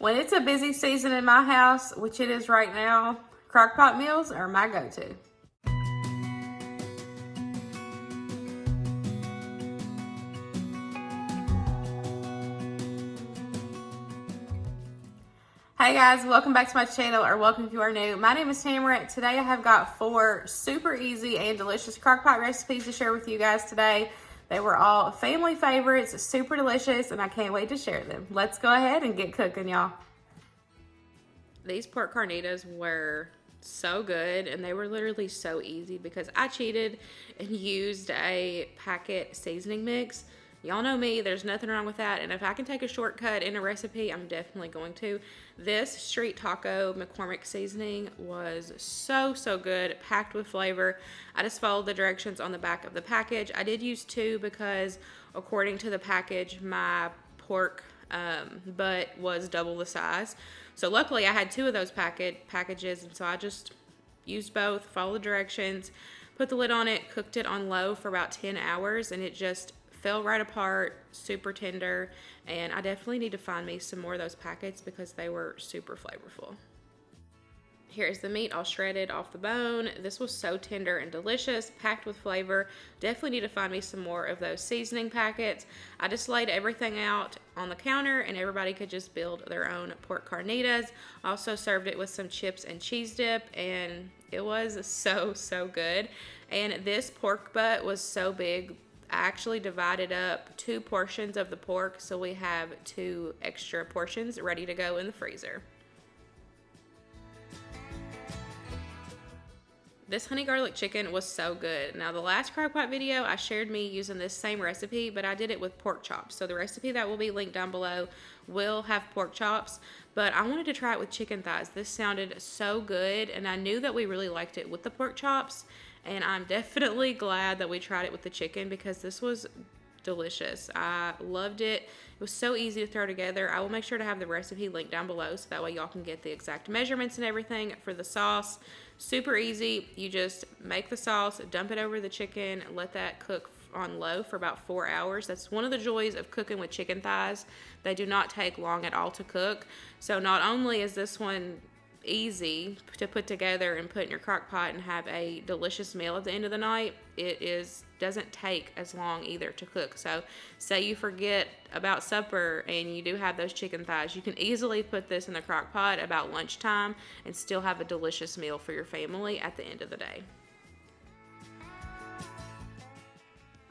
When it's a busy season in my house, which it is right now, Crockpot meals are my go-to. Hey guys, welcome back to my channel, or welcome if you are new. My name is Tamara. Today I have got 4 super easy and delicious crockpot recipes to share with you guys today. They were all family favorites, super delicious, and I can't wait to share them. Let's go ahead and get cooking, y'all. These pork carnitas were so good, and they were literally so easy because I cheated and used a packet seasoning mix. Y'all know me, there's nothing wrong with that, and if I can take a shortcut in a recipe, I'm definitely going to. This street taco McCormick seasoning was so good, packed with flavor. I just followed the directions on the back of the package. I did use 2 because according to the package, my pork butt was double the size. So luckily I had 2 of those packages, and so I just used both, followed the directions, put the lid on it, cooked it on low for about 10 hours, and it just fell right apart, super tender, and I definitely need to find me some more of those packets because they were super flavorful. Here's the meat all shredded off the bone. This was so tender and delicious, packed with flavor. Definitely need to find me some more of those seasoning packets. I just laid everything out on the counter and everybody could just build their own pork carnitas. Also served it with some chips and cheese dip, and it was so good. And this pork butt was so big, I actually divided up 2 portions of the pork, so we have 2 extra portions ready to go in the freezer. This honey garlic chicken was so good. Now, the last crockpot video, I shared me using this same recipe, but I did it with pork chops. So the recipe that will be linked down below will have pork chops, but I wanted to try it with chicken thighs. This sounded so good, and I knew that we really liked it with the pork chops, and I'm definitely glad that we tried it with the chicken because this was delicious. I loved it. It was so easy to throw together. I will make sure to have the recipe linked down below so that way y'all can get the exact measurements and everything for the sauce. Super easy. You just make the sauce, dump it over the chicken, let that cook on low for about 4 hours. That's one of the joys of cooking with chicken thighs. They do not take long at all to cook. So not only is this one easy to put together and put in your crock pot and have a delicious meal at the end of the night, doesn't take as long either to cook. So say you forget about supper and you do have those chicken thighs, you can easily put this in the crock pot about lunchtime and still have a delicious meal for your family at the end of the day.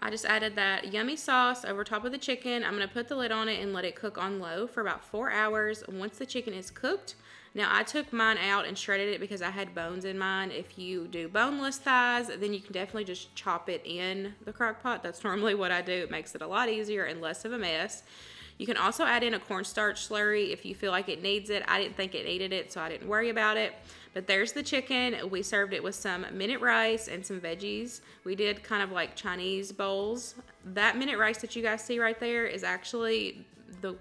I just added that yummy sauce over top of the chicken. I'm going to put the lid on it and let it cook on low for about 4 hours. Once the chicken is cooked, now I took mine out and shredded it because I had bones in mine. If you do boneless thighs, then you can definitely just chop it in the crock pot. That's normally what I do. It makes it a lot easier and less of a mess. You can also add in a cornstarch slurry if you feel like it needs it. I didn't think it needed it, so I didn't worry about it. But there's the chicken. We served it with some minute rice and some veggies. We did kind of like Chinese bowls. That minute rice that you guys see right there is actually the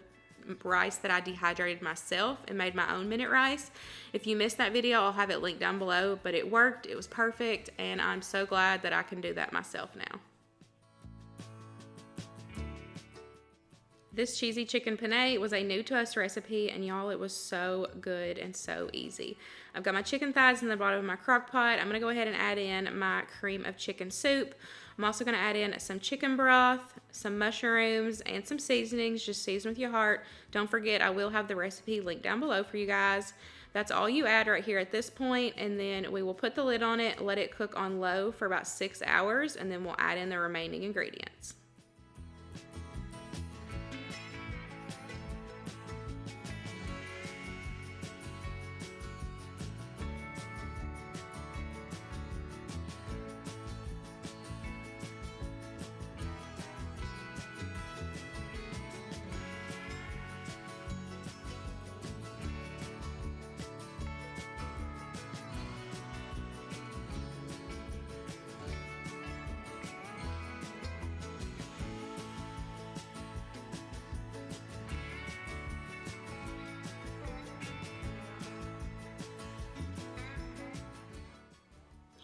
rice that I dehydrated myself and made my own minute rice. If you missed that video, I'll have it linked down below, but it worked. It was perfect, and I'm so glad that I can do that myself now. This cheesy chicken penne was a new to us recipe, and y'all, it was so good and so easy. I've got my chicken thighs in the bottom of my crock pot. I'm going to go ahead and add in my cream of chicken soup. I'm also going to add in some chicken broth, some mushrooms, and some seasonings. Just season with your heart. Don't forget, I will have the recipe linked down below for you guys. That's all you add right here at this point, and then we will put the lid on it, let it cook on low for about 6 hours, and then we'll add in the remaining ingredients.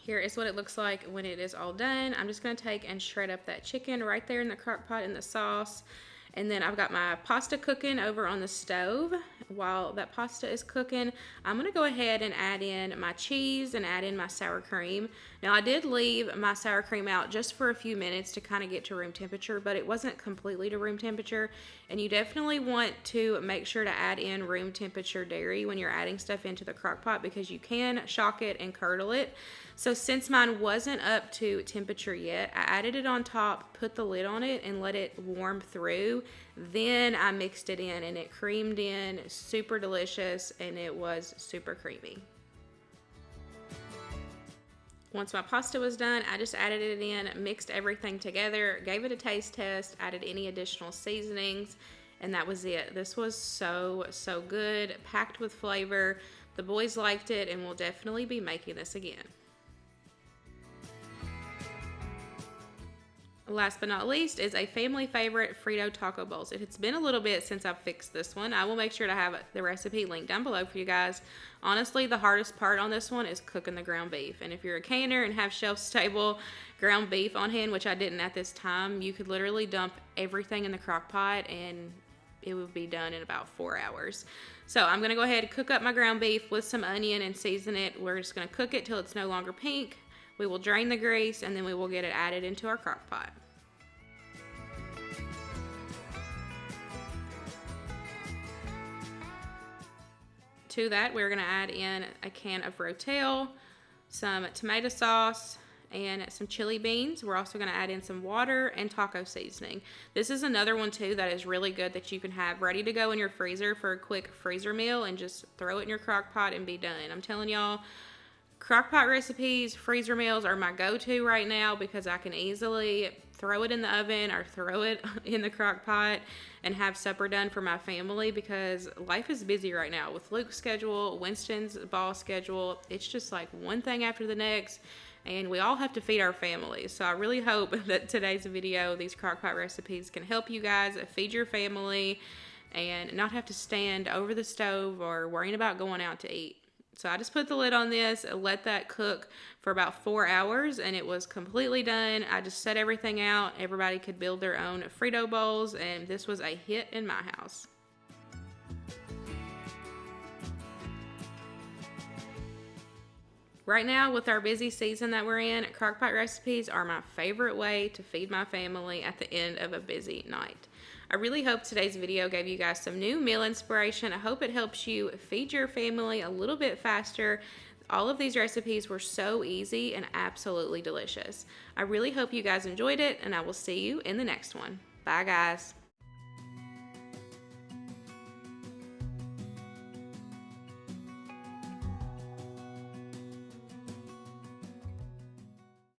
Here is what it looks like when it is all done. I'm just gonna take and shred up that chicken right there in the crock pot in the sauce. And then I've got my pasta cooking over on the stove. while that pasta is cooking, I'm going to go ahead and add in my cheese and add in my sour cream. Now, I did leave my sour cream out just for a few minutes to kind of get to room temperature, but it wasn't completely to room temperature. And you definitely want to make sure to add in room temperature dairy when you're adding stuff into the crock pot, because you can shock it and curdle it. So since mine wasn't up to temperature yet, I added it on top, put the lid on it, and let it warm through. Then I mixed it in, and it creamed in, super delicious, and it was super creamy. Once my pasta was done, I just added it in, mixed everything together, gave it a taste test, added any additional seasonings, and that was it. This was so good, packed with flavor. The boys liked it, and we'll definitely be making this again. Last but not least is a family favorite, Frito taco bowls. It's been a little bit since I've fixed this one. I will make sure to have the recipe linked down below for you guys. Honestly, the hardest part on this one is cooking the ground beef. And if you're a canner and have shelf-stable ground beef on hand, which I didn't at this time, you could literally dump everything in the crock pot and it would be done in about 4 hours. So I'm going to go ahead and cook up my ground beef with some onion and season it. We're just going to cook it till it's no longer pink. We will drain the grease, and then we will get it added into our crock pot. To that, we're going to add in a can of Rotel, some tomato sauce, and some chili beans. We're also going to add in some water and taco seasoning. This is another one too that is really good that you can have ready to go in your freezer for a quick freezer meal and just throw it in your crock pot and be done. I'm telling y'all, crock pot recipes, freezer meals are my go-to right now because I can easily throw it in the oven or throw it in the crock pot and have supper done for my family, because life is busy right now with Luke's schedule, Winston's ball schedule. It's just like one thing after the next, and we all have to feed our families. So I really hope that today's video, these crock pot recipes, can help you guys feed your family and not have to stand over the stove or worrying about going out to eat. So I just put the lid on this, let that cook for about 4 hours, and it was completely done. I just set everything out. Everybody could build their own Frito bowls, and this was a hit in my house. Right now, with our busy season that we're in, crockpot recipes are my favorite way to feed my family at the end of a busy night. I really hope today's video gave you guys some new meal inspiration. I hope it helps you feed your family a little bit faster. All of these recipes were so easy and absolutely delicious. I really hope you guys enjoyed it, and I will see you in the next one. Bye, guys.